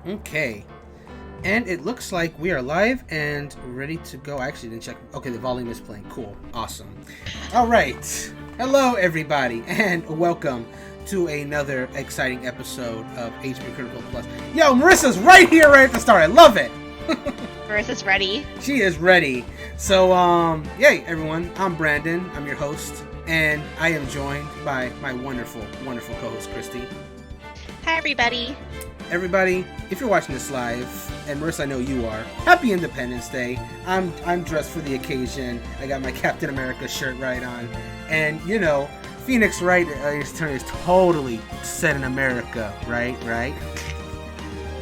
Okay. And it looks like we are live and ready to go. I actually didn't check. Okay, the volume is playing. Cool. Awesome. All right. Hello, everybody, and welcome to another exciting episode of HP Critical Plus. Yo, Marissa's right here right at the start. I love it. Marissa's ready. She is ready. So, yay, everyone. I'm Brandon. I'm your host, and I am joined by my wonderful, wonderful co-host, Christy. Hi, everybody. Everybody, if you're watching this live, and Marissa, I know you are, happy Independence Day. I'm dressed for the occasion. I got my Captain America shirt right on. And, you know, Phoenix Wright is totally set in America, right?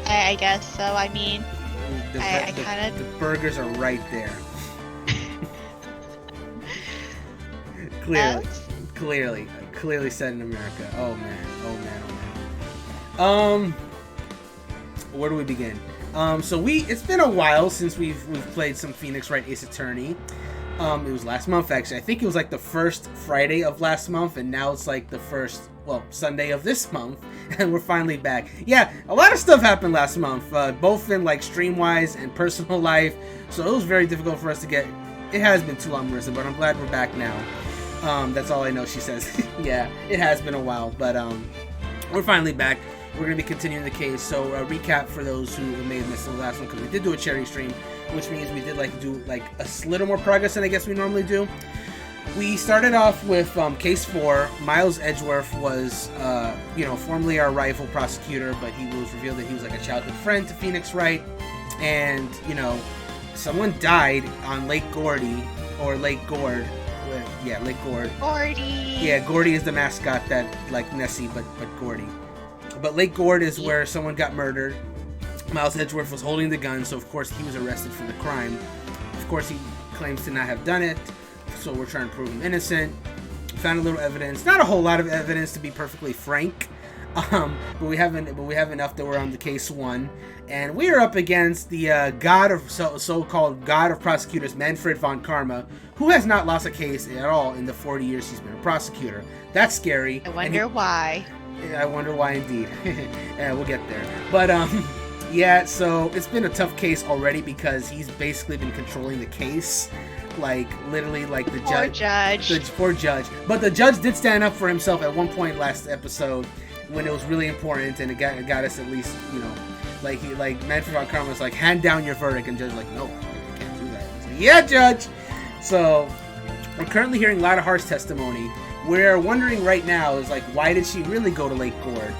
I guess so. I mean, the burgers are right there. Clearly set in America. Oh man. Where do we begin? It's been a while since we've played some Phoenix Wright Ace Attorney. It was last month, actually. I think it was like the first Friday of last month, and now it's like the first, Sunday of this month, and we're finally back. Yeah, a lot of stuff happened last month, both in like stream-wise and personal life, so it was very difficult for us to get. It has been too long, Marissa, but I'm glad we're back now. That's all I know, she says. Yeah, it has been a while, but we're finally back. We're going to be continuing the case. So a recap for those who may have missed the last one, because we did do a charity stream, which means we did do a little more progress than I guess we normally do. We started off with case 4. Miles Edgeworth was, formerly our rival prosecutor, but he was revealed that he was like a childhood friend to Phoenix Wright, and someone died on Lake Gordy or Lake Gord. Yeah, Lake Gord. Gordy. Yeah, Gordy is the mascot that like Nessie, but Gordy. But Lake Gord is where someone got murdered. Miles Edgeworth was holding the gun, so of course he was arrested for the crime. Of course he claims to not have done it, so we're trying to prove him innocent. Found a little evidence, not a whole lot of evidence to be perfectly frank, but we have enough that we're on the case 1, and we are up against the so-called god of prosecutors, Manfred von Karma, who has not lost a case at all in the 40 years he's been a prosecutor. That's scary. I wonder why. I wonder why indeed. Yeah, we'll get there. But, so it's been a tough case already because he's basically been controlling the case. Literally, the judge. The poor judge. But the judge did stand up for himself at one point last episode when it was really important, and it got us at least, Manfred von Karma was like, hand down your verdict, and judge was like, no, I can't do that. Like, yeah, judge! So, we're currently hearing Lotta Hart's testimony. We're wondering right now is why did she really go to Lake Gord?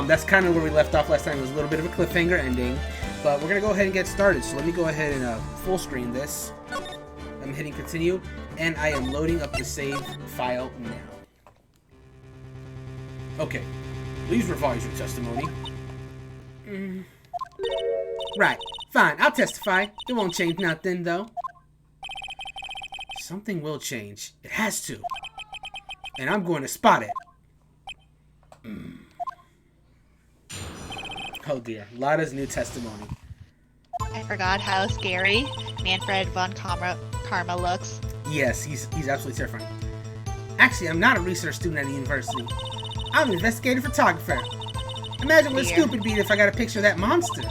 That's kind of where we left off last time. It was a little bit of a cliffhanger ending, but we're gonna go ahead and get started. So let me go ahead and full screen this. I'm hitting continue, and I am loading up the save file now. Okay, please revise your testimony. Right, fine. I'll testify. It won't change nothing though. Something will change. It has to. And I'm going to spot it. Oh dear, Lotta's new testimony. I forgot how scary Manfred von Karma looks. Yes, he's absolutely terrifying. Actually, I'm not a research student at the university. I'm an investigative photographer. Imagine what scoop it'd be if I got a picture of that monster.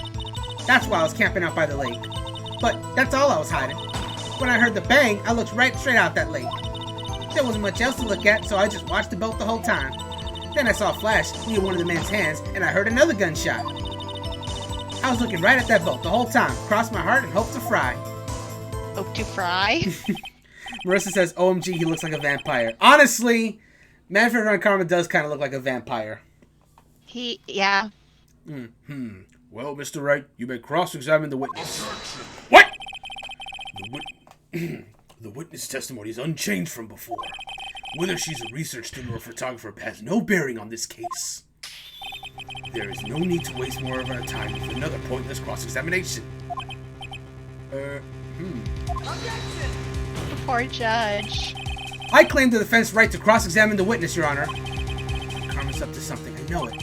That's why I was camping out by the lake. But that's all I was hiding. When I heard the bang, I looked right straight out that lake. There wasn't much else to look at, so I just watched the boat the whole time. Then I saw a flash near one of the men's hands, and I heard another gunshot. I was looking right at that boat the whole time, crossed my heart and hoped to fry. Hope to fry? Marissa says, OMG, he looks like a vampire. Honestly, Manfred von Karma does kind of look like a vampire. Yeah. Well, Mr. Wright, you may cross-examine the witness. What? The witness testimony is unchanged from before. Whether she's a research student or a photographer has no bearing on this case. There is no need to waste more of our time with another pointless cross-examination. Objection! Poor judge. I claim the defense right to cross-examine the witness, Your Honor. Karma's up to something, I know it.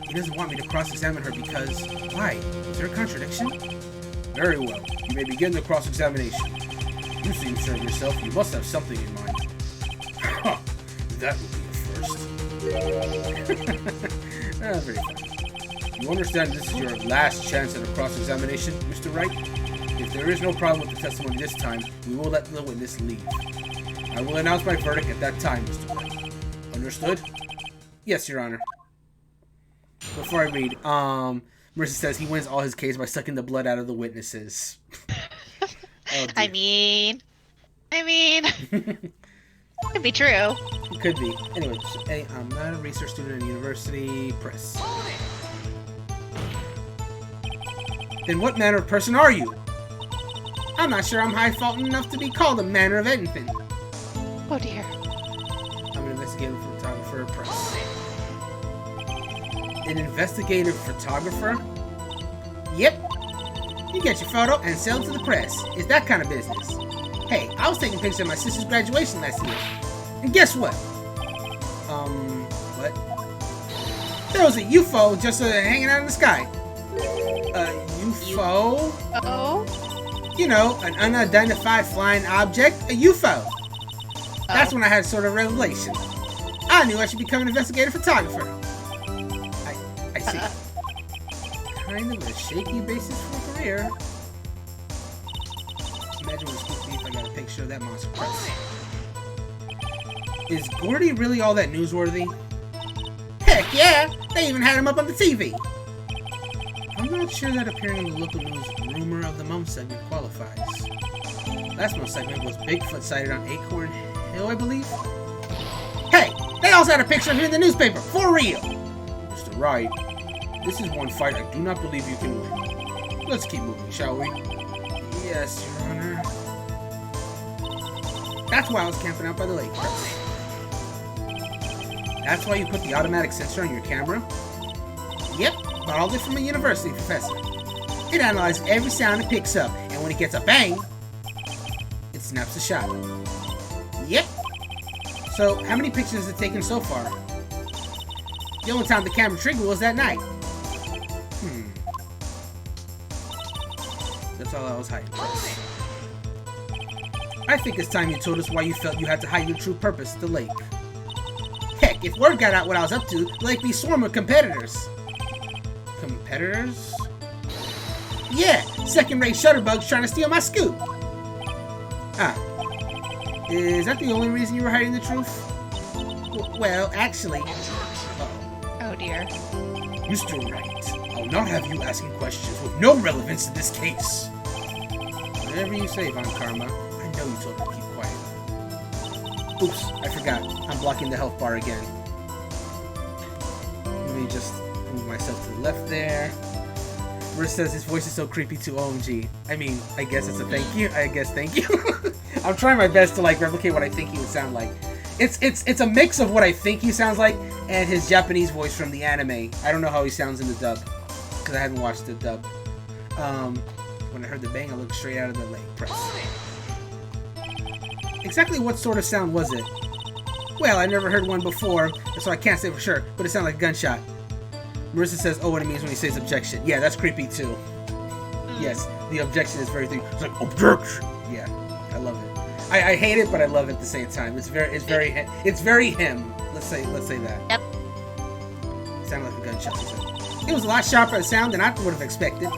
He doesn't want me to cross-examine her because... Why? Is there a contradiction? Very well. You may begin the cross-examination. You seem sure of yourself. You must have something in mind. Ha! That would be a first. Very fun. You understand this is your last chance at a cross-examination, Mr. Wright? If there is no problem with the testimony this time, we will let the witness leave. I will announce my verdict at that time, Mr. Wright. Understood? Yes, Your Honor. Before I read, Marissa says he wins all his case by sucking the blood out of the witnesses. Oh, I mean, could be true. It could be. Anyway, I'm not a research student at university. Press. Then what manner of person are you? I'm not sure I'm high-faultin' enough to be called a manner of anything. Oh dear. I'm an investigative photographer. Press. An investigative photographer? Yep. You get your photo and sell it to the press. It's that kind of business. Hey, I was taking pictures of my sister's graduation last year. And guess what? What? There was a UFO just hanging out in the sky. A UFO? Oh? You know, an unidentified flying object. A UFO. That's when I had sort of revelation. I knew I should become an investigative photographer. I see. Kind of a shaky basis for a career. Imagine what it's going to be if I got a picture of that monster press. Is Gordy really all that newsworthy? Heck yeah! They even had him up on the TV! I'm not sure that appearing in the local news rumor of the month segment qualifies. Last month's segment was Bigfoot sighted on Acorn Hill, I believe? Hey! They also had a picture of him in the newspaper! For real! Mr. Wright, this is one fight I do not believe you can win. Let's keep moving, shall we? Yes, Your Honor. That's why I was camping out by the lake. That's why you put the automatic sensor on your camera? Yep, borrowed it from a university professor. It analyzes every sound it picks up, and when it gets a bang, it snaps a shot. Yep. So, how many pictures has it taken so far? The only time the camera triggered was that night. That's all I was hiding. I think it's time you told us why you felt you had to hide your true purpose at the lake. Heck, if word got out what I was up to, the lake be swarm with competitors. Competitors? Yeah, second-rate shutterbugs trying to steal my scoop. Is that the only reason you were hiding the truth? Well, actually... Oh dear. Mr. Wright, I'll not have you asking questions with no relevance to this case. Whatever you say, Von Karma. I know you told her to keep quiet. Oops, I forgot. I'm blocking the health bar again. Let me just move myself to the left there. Riz says his voice is so creepy too, OMG. I mean, I guess it's a thank you. I guess thank you. I'm trying my best to like replicate what I think he would sound like. It's a mix of what I think he sounds like and his Japanese voice from the anime. I don't know how he sounds in the dub because I haven't watched the dub. When I heard the bang, I looked straight out of the lake. Press. Exactly what sort of sound was it? Well, I never heard one before, so I can't say for sure, but it sounded like a gunshot. Marissa says, oh, what it means when he says objection. Yeah, that's creepy too. Yes, the objection is very thing. It's like, objection! Yeah, I love it. I hate it, but I love it at the same time. It's very him. Let's say that. Yep. It sounded like a gunshot. It was a lot sharper a sound than I would have expected.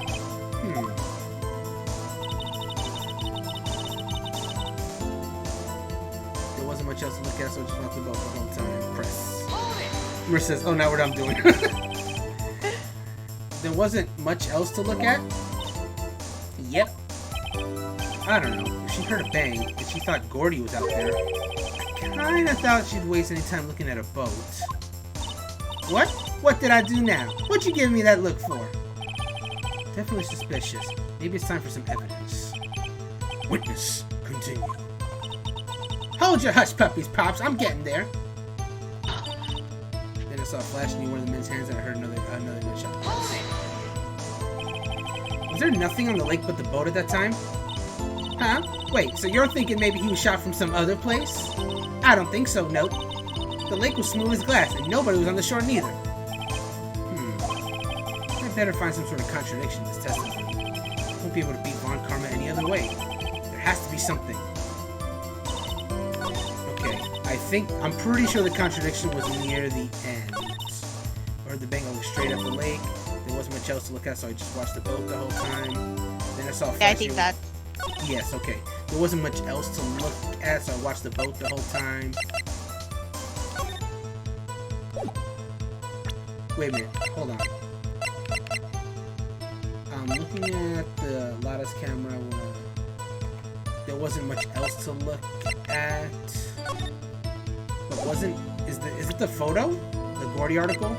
There wasn't much else to look at, so I just went to boat the whole time. Press. Marissa says, oh, now what I'm doing. There wasn't much else to look at? Yep. I don't know. She heard a bang, and she thought Gordy was out there. I kinda thought she'd waste any time looking at a boat. What? What did I do now? What'd you give me that look for? Definitely suspicious. Maybe it's time for some evidence. Witness, continue. Hold your hush puppies, Pops. I'm getting there. Then I saw a flash in one of the men's hands and I heard another gunshot. Was there nothing on the lake but the boat at that time? Huh? Wait, so you're thinking maybe he was shot from some other place? I don't think so, nope. The lake was smooth as glass, and nobody was on the shore neither. I better find some sort of contradiction in this testimony. I won't be able to beat Von Karma any other way. There has to be something. Okay, I'm pretty sure the contradiction was near the end. I heard the bang go straight up the lake. There wasn't much else to look at, so I just watched the boat the whole time. Then I saw. Yeah, I think that. Yes. Okay. There wasn't much else to look at, so I watched the boat the whole time. Wait a minute. Hold on. I'm looking at the Lotta's camera. There wasn't much else to look at. But wasn't... Is it the photo? The Gordy article?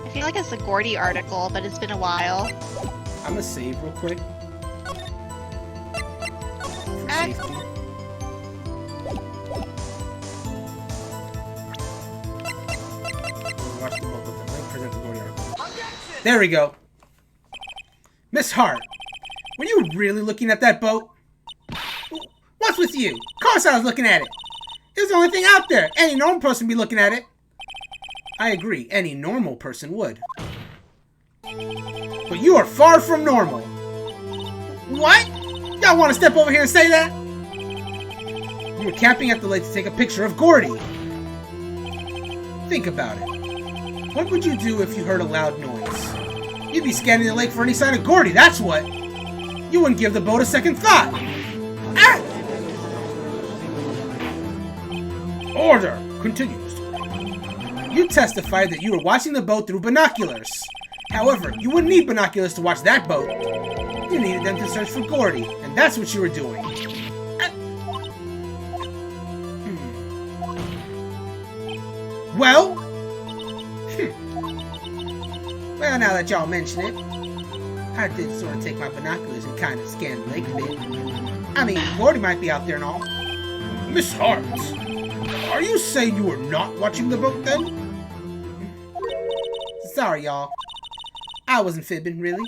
I feel like it's the Gordy article, but it's been a while. I'm gonna save real quick. For safety. Watch the book. Let me present the Gordy article. There we go. Miss Hart, were you really looking at that boat? What's with you? Of course I was looking at it. It was the only thing out there. Any normal person would be looking at it. I agree. Any normal person would. But you are far from normal. What? Y'all want to step over here and say that? You were camping at the lake to take a picture of Gordy. Think about it. What would you do if you heard a loud noise? You'd be scanning the lake for any sign of Gordy, that's what. You wouldn't give the boat a second thought. Ah! Order! Continues. You testified that you were watching the boat through binoculars. However, you wouldn't need binoculars to watch that boat. You needed them to search for Gordy, and that's what you were doing. Well? Well, now that y'all mention it, I did sort of take my binoculars and kind of scan the lake a bit. I mean, Gordy might be out there and all. Miss Hart, are you saying you were not watching the boat then? Sorry, y'all. I wasn't fibbing, really.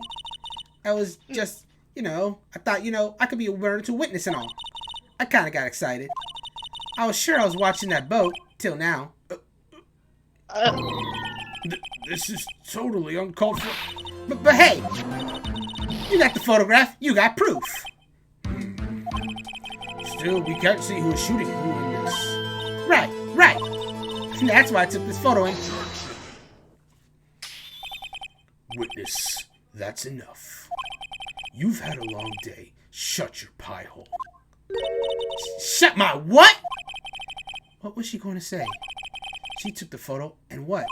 I was just, I thought, I could be a willing to witness and all. I kind of got excited. I was sure I was watching that boat, till now. This is totally uncalled for. But hey, you got the photograph, you got proof. Still, we can't see who's shooting who in this. Right. That's why I took this photo in. Witness, that's enough. You've had a long day. Shut your pie hole. Shut my what? What was she going to say? She took the photo and what?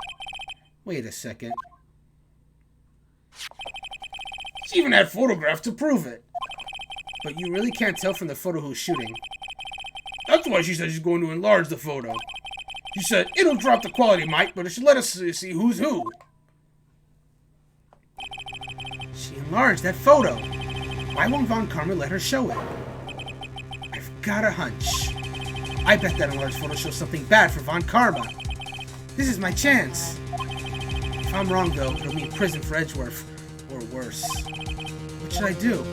Wait a second. She even had photographs to prove it. But you really can't tell from the photo who's shooting. That's why she said she's going to enlarge the photo. She said, it'll drop the quality, Mike, but it should let us see who's who. She enlarged that photo. Why won't Von Karma let her show it? I've got a hunch. I bet that enlarged photo shows something bad for Von Karma. This is my chance. If I'm wrong, though, it'll mean prison for Edgeworth. Or worse. What should I do?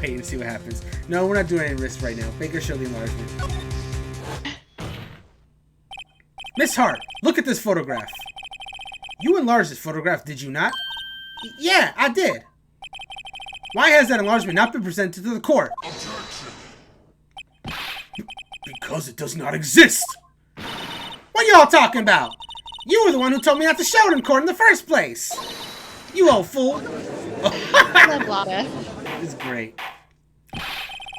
Wait and see what happens. No, we're not doing any risks right now. Make her show the enlargement. Miss Hart, look at this photograph. You enlarged this photograph, did you not? Yeah, I did. Why has that enlargement not been presented to the court? Because it does not exist. What are y'all talking about? You were the one who told me not to show it in court in the first place. You old fool. I love Lotta. This is great.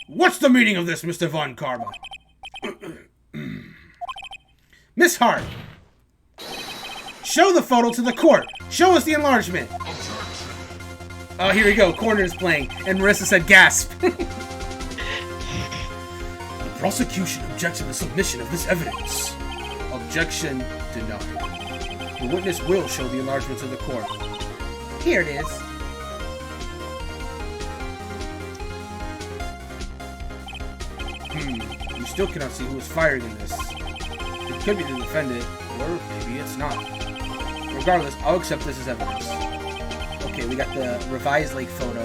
What's the meaning of this, Mr. Von Karma? Miss Hart, show the photo to the court. Show us the enlargement. Oh, here we go. Corner is playing. And Marissa said gasp. The prosecution objects to the submission of this evidence. Objection denied. The witness will show the enlargement to the court. Here it is. You still cannot see who was firing in this. It could be the defendant, or maybe it's not. Regardless, I'll accept this as evidence. Okay, we got the revised lake photo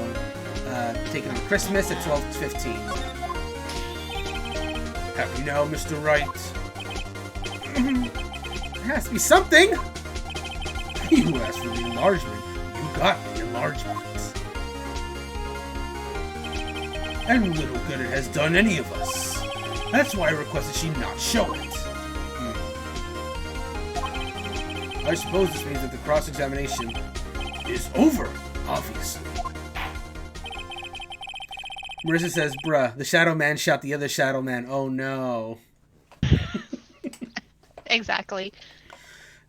taken on Christmas at 12:15. Happy now, Mr. Wright. There has to be something! You asked for the enlargement. You got the enlargement. And little good it has done any of us. That's why I requested she not show it. I suppose this means that the cross-examination is over, obviously. Marissa says, bruh, the Shadow Man shot the other Shadow Man. Oh no. Exactly.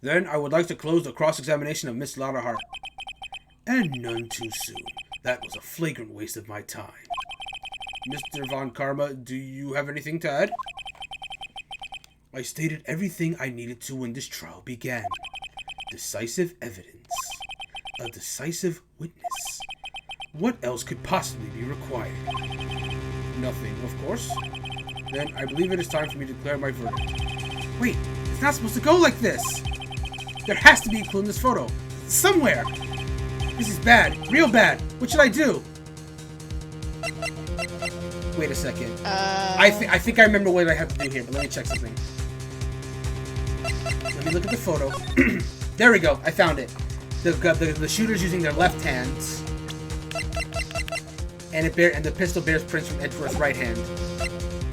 Then I would like to close the cross-examination of Miss Lotta Hart. And none too soon. That was a flagrant waste of my time. Mr. Von Karma, do you have anything to add? I stated everything I needed to when this trial began. Decisive evidence. A decisive witness. What else could possibly be required? Nothing, of course. Then I believe it is time for me to declare my verdict. Wait, it's not supposed to go like this! There has to be a clue in this photo. Somewhere! This is bad. Real bad. What should I do? Wait a second. I think I remember what I have to do here, but let me check something. Let me look at the photo. There we go. I found it. The shooter's using their left hands. And the pistol bears prints from Edgeworth's right hand.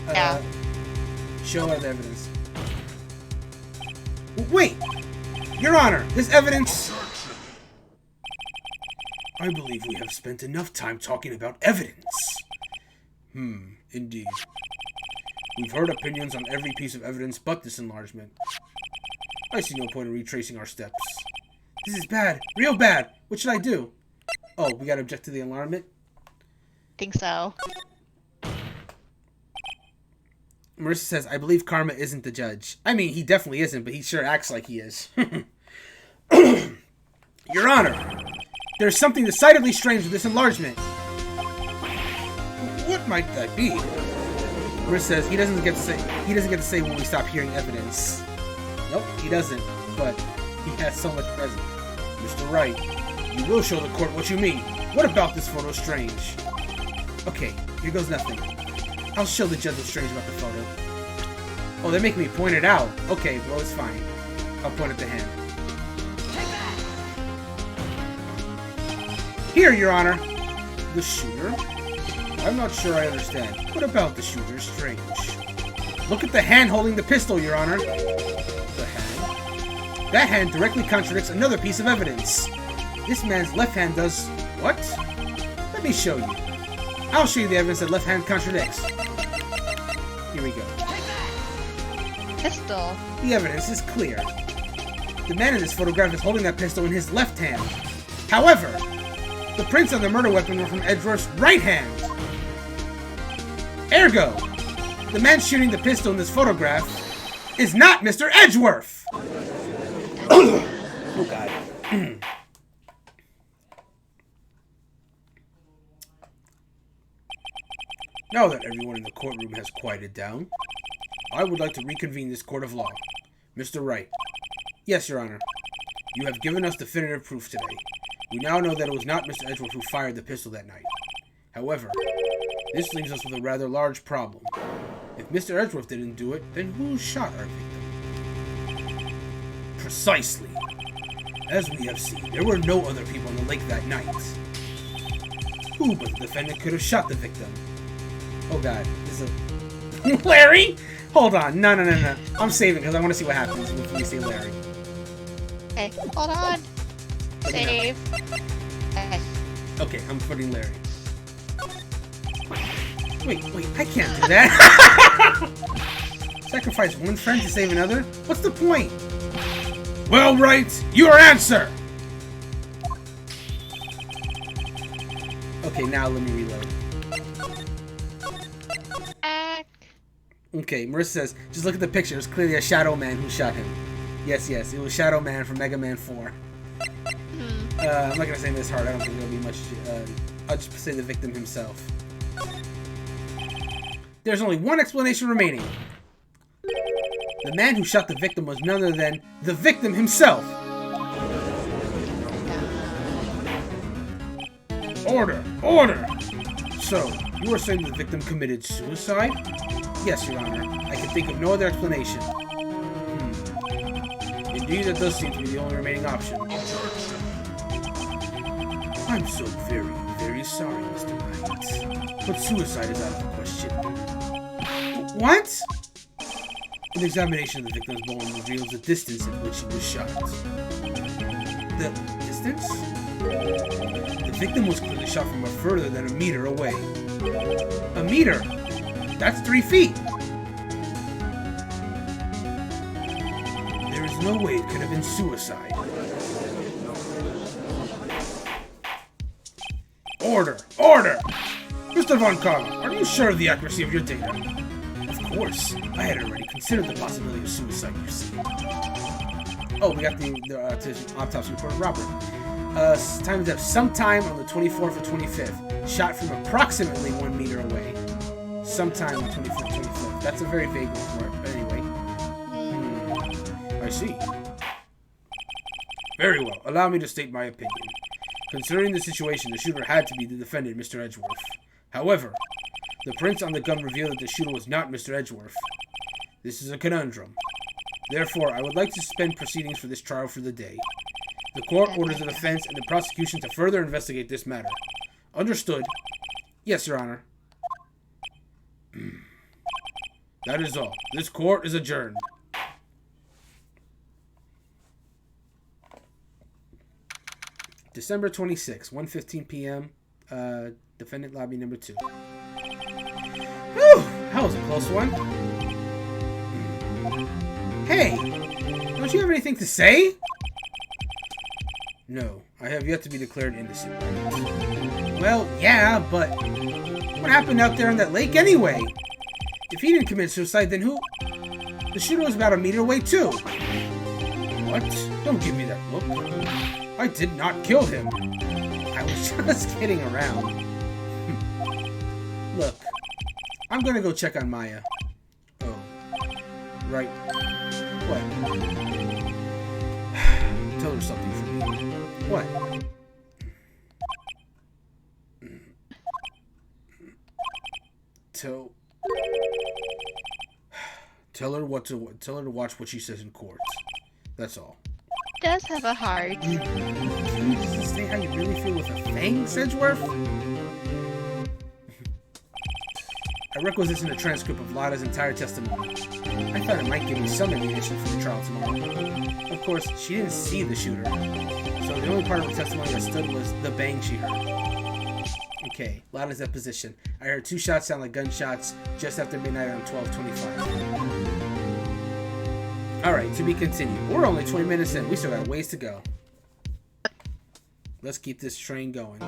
Yeah. Show other evidence. Wait! Your Honor, this evidence... I believe we have spent enough time talking about evidence. Indeed. We've heard opinions on every piece of evidence but this enlargement. I see no point in retracing our steps. This is bad. Real bad. What should I do? Oh, we gotta object to the enlargement? Think so. Marissa says, I believe Karma isn't the judge. I mean, he definitely isn't, but he sure acts like he is. Your Honor, there's something decidedly strange with this enlargement. What might that be? Marissa says he doesn't get to say when we stop hearing evidence. Nope, he doesn't. But he has so much present. Mr. Wright, you will show the court what you mean. What about this photo strange? Okay, here goes nothing. I'll show the judge what's strange about the photo. Oh, they're making me point it out. Okay, well, it's fine. I'll point at the hand. Here, Your Honor. The shooter? I'm not sure I understand. What about the shooter is strange? Look at the hand holding the pistol, Your Honor. The hand? That hand directly contradicts another piece of evidence. This man's left hand does... what? Let me show you. I'll show you the evidence that left hand contradicts. Here we go. Pistol. The evidence is clear. The man in this photograph is holding that pistol in his left hand. However, the prints on the murder weapon were from Edgeworth's right hand. Ergo, the man shooting the pistol in this photograph is not Mr. Edgeworth! Oh, God. Now that everyone in the courtroom has quieted down, I would like to reconvene this court of law. Mr. Wright. Yes, Your Honor. You have given us definitive proof today. We now know that it was not Mr. Edgeworth who fired the pistol that night. However, this leaves us with a rather large problem. If Mr. Edgeworth didn't do it, then who shot our victim? Precisely. As we have seen, there were no other people on the lake that night. Who but the defendant could have shot the victim? Oh God, this is a... Larry? Hold on, no. I'm saving because I want to see what happens when you say Larry. Okay, hold on. Save. Okay, I'm putting Larry. Wait, I can't do that. Sacrifice one friend to save another? What's the point? Well, Wright, your answer! Okay, now let me reload. Okay, Marissa says, just look at the picture. It's clearly a Shadow Man who shot him. Yes, it was Shadow Man from Mega Man 4. I'm not gonna say this hard. I don't think there'll be much. I'll just say the victim himself. There's only one explanation remaining. The man who shot the victim was none other than the victim himself. Order! So, you are saying the victim committed suicide? Yes, Your Honor. I can think of no other explanation. Indeed, that does seem to be the only remaining option. I'm so very, very sorry, Mr. Wright. But suicide is out of the question. What? An examination of the victim's bone reveals the distance at which he was shot. The distance? The victim was clearly shot from further than a meter away. A meter? That's 3 feet! There is no way it could have been suicide. Order! Order! Mr. Von Karma, are you sure of the accuracy of your data? Of course. I had already considered the possibility of suicide, you see. Oh, we got the autopsy report of Robert. Time of death sometime on the 24th or 25th. Shot from approximately 1 meter away. Sometime on the 24th or 25th. That's a very vague report, but anyway. I see. Very well. Allow me to state my opinion. Considering the situation, the shooter had to be the defendant, Mr. Edgeworth. However, the prints on the gun reveal that the shooter was not Mr. Edgeworth. This is a conundrum. Therefore, I would like to suspend proceedings for this trial for the day. The court orders the defense and the prosecution to further investigate this matter. Understood. Yes, Your Honor. That is all. This court is adjourned. December 26, 1:15 p.m. Defendant lobby number 2. Whew! That was a close one. Hey! Don't you have anything to say? No, I have yet to be declared innocent. Well, yeah, but what happened out there in that lake anyway? If he didn't commit suicide, then who? The shooter was about a meter away too. What? Don't give me that look. I did not kill him. I was just kidding around. Look, I'm gonna go check on Maya. Oh, right. What? Tell her something for me. What? Tell her to watch what she says in court. That's all. Does have a heart. Can you just say how you really feel with a thing, Sedgeworth? I requisitioned a transcript of Lotta's entire testimony. I thought it might give me some ammunition for the trial tomorrow. Of course, she didn't see the shooter, so the only part of her testimony that stood was the bang she heard. Okay, Lotta's deposition. I heard 2 shots sound like gunshots just after midnight on 12/25. Alright, to be continued. We're only 20 minutes in. We still got a ways to go. Let's keep this train going.